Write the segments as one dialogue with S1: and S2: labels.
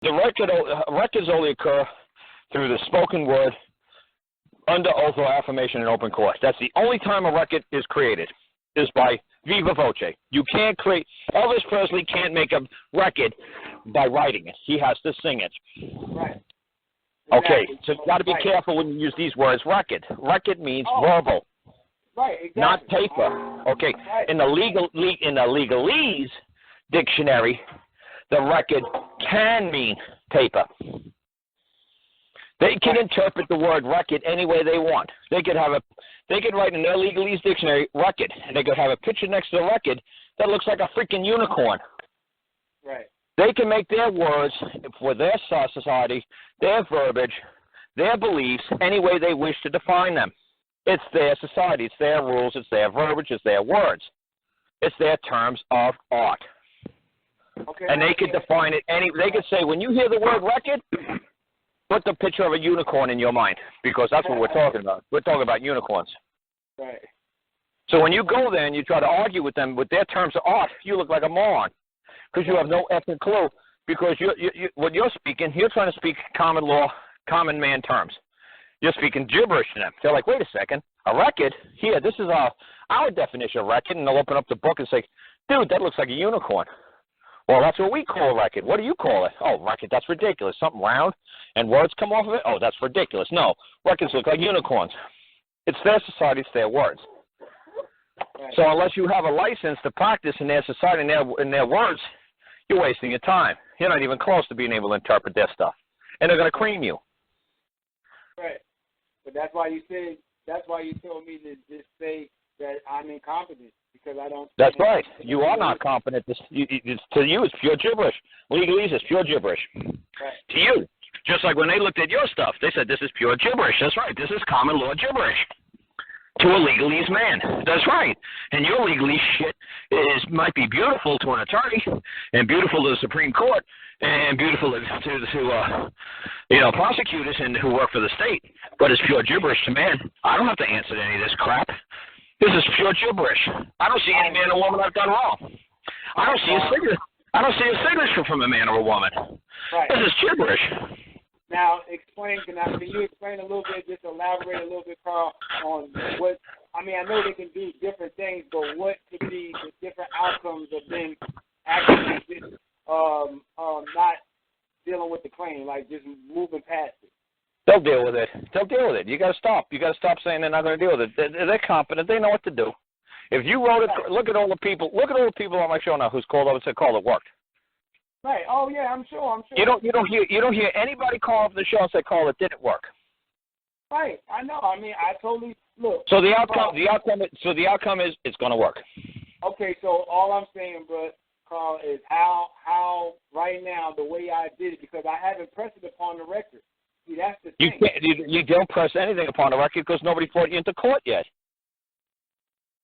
S1: The records only occur through the spoken word, under oath or affirmation in open court. That's the only time a record is created, is by viva voce. You can't create, Elvis Presley can't make a record by writing it. He has to sing it.
S2: Right.
S1: Okay, so you've got to be careful when you use these words, record. Record means verbal.
S2: Right, exactly.
S1: Not paper. Okay,
S2: right.
S1: in the legalese dictionary, the record can mean paper. They can interpret the word record any way they want. They could write in their legalese dictionary record, and they could have a picture next to the record that looks like a freaking unicorn.
S2: Right.
S1: They can make their words for their society, their verbiage, their beliefs, any way they wish to define them. It's their society, it's their rules, it's their verbiage, it's their words. It's their terms of art.
S2: Okay.
S1: And they could define it they could say, when you hear the word record, put the picture of a unicorn in your mind, because that's what we're talking about. We're talking about unicorns.
S2: Right.
S1: So when you go there and you try to argue with them with their terms of art, you look like a moron, because you have no effing clue. Because what you're speaking, you're trying to speak common law, common man terms. You're speaking gibberish to them. They're like, wait a second, a record? Here, this is our definition of record, and they'll open up the book and say, dude, that looks like a unicorn. Well, that's what we call a record. What do you call it? Oh, record, that's ridiculous. Something round and words come off of it? Oh, that's ridiculous. No, records look like unicorns. It's their society, it's their words.
S2: Right.
S1: So unless you have a license to practice in their society and their words, you're wasting your time. You're not even close to being able to interpret their stuff. And they're going to cream you.
S2: Right. But that's why you told me to just say that I'm incompetent. Because I don't.
S1: That's right. You are not competent. To you, it's pure gibberish. Legalese is pure gibberish.
S2: Right.
S1: To you, just like when they looked at your stuff, they said this is pure gibberish. That's right. This is common law gibberish. To a legalese man. That's right. And your legalese shit might be beautiful to an attorney, and beautiful to the Supreme Court, and beautiful to prosecutors and who work for the state. But it's pure gibberish to man. I don't have to answer to any of this crap. This is pure gibberish. I don't see any man or woman I've done wrong. I don't see a signature from a man or a woman.
S2: Right.
S1: This is gibberish.
S2: Now, can you explain a little bit, just elaborate a little bit, Karl, on what, I know they can do different things, but what could be the different outcomes of them actually just not dealing with the claim, like just moving past it?
S1: They'll deal with it. You got to stop. You got to stop saying they're not going to deal with it. They're competent. They know what to do. If you wrote it, look at all the people on my show now who's called over and said, "Call, it worked."
S2: Right. Oh yeah, I'm sure.
S1: You don't hear anybody call up the show and say, "Call, it didn't work."
S2: Right. I know. I totally look.
S1: So the outcome is it's going to work.
S2: Okay. So all I'm saying, but Karl, is how right now the way I did it, because I haven't pressed it upon the record. See, that's the thing.
S1: You don't press anything upon the record because nobody fought you into court yet.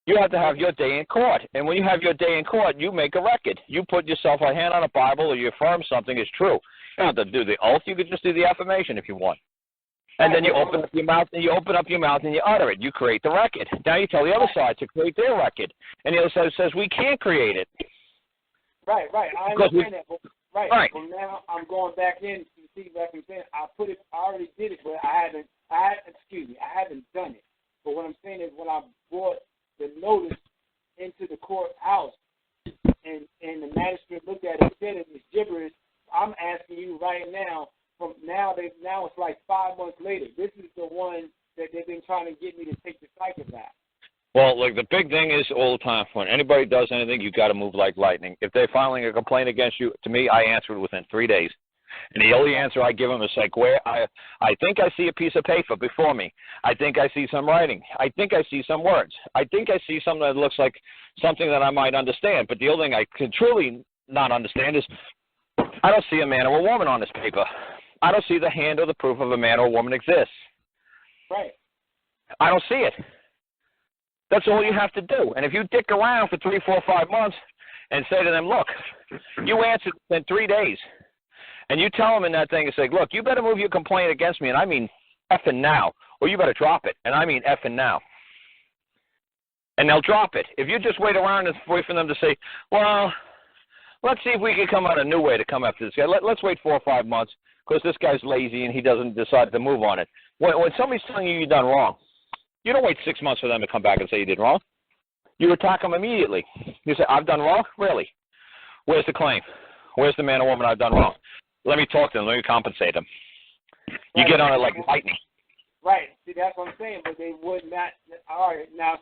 S1: You have to have your day in court. And when you have your day in court, you make a record. You put yourself a hand on a Bible or you affirm something is true. You don't have to do the oath. You could just do the affirmation if you want. And then you open up your mouth and you utter it. You create the record. Now you tell the other side to create their record. And the other side says, we can't create it.
S2: Right. I understand that. Right. Well, now I'm going back in to see if I can say I already did it, but I haven't done it. But what I'm saying is when I brought the notice into the courthouse and the magistrate looked at it and said it was gibberish, I'm asking you right now, now it's like 5 months later. This is the one that they've been trying to get me to take the cycle back.
S1: Well, like the big thing is all the time, when anybody does anything, you got to move like lightning. If they're filing a complaint against you, to me, I answer it within 3 days. And the only answer I give them is like, I think I see a piece of paper before me. I think I see some writing. I think I see some words. I think I see something that looks like something that I might understand. But the only thing I can truly not understand is I don't see a man or a woman on this paper. I don't see the hand or the proof of a man or a woman exists.
S2: Right.
S1: I don't see it. That's all you have to do. And if you dick around for 3, 4, 5 months and say to them, look, you answered in 3 days, and you tell them in that thing and say, look, you better move your complaint against me, and I mean effing now, or you better drop it, and I mean effing now. And they'll drop it. If you just wait around and wait for them to say, well, let's see if we can come out a new way to come after this guy. Let's wait 4 or 5 months because this guy's lazy and he doesn't decide to move on it. When somebody's telling you you've done wrong, you don't wait 6 months for them to come back and say you did wrong. You attack them immediately. You say, I've done wrong? Really? Where's the claim? Where's the man or woman I've done wrong? Let me talk to them. Let me compensate them. You get on it like lightning.
S2: Right. See, that's what I'm saying, but they would not. All right. Now,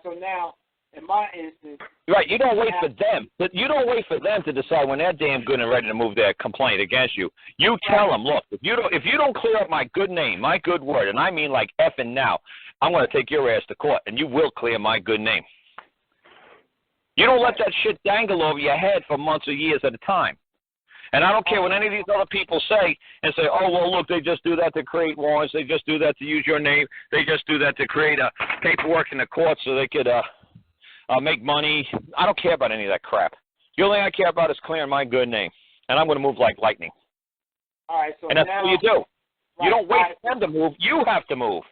S2: in my instance.
S1: Right. You don't wait for them. You don't wait for them to decide when they're damn good and ready to move their complaint against you. You tell them, look, if you don't clear up my good name, my good word, and I mean like effing now, I'm going to take your ass to court, and you will clear my good name. You don't let that shit dangle over your head for months or years at a time. And I don't care what any of these other people say and say, oh, well, look, they just do that to create warrants. They just do that to use your name. They just do that to create paperwork in the court so they could make money. I don't care about any of that crap. The only thing I care about is clearing my good name. And I'm going to move like lightning.
S2: All right, so
S1: and that's what you do.
S2: Right,
S1: you don't wait for them to move. You have to move.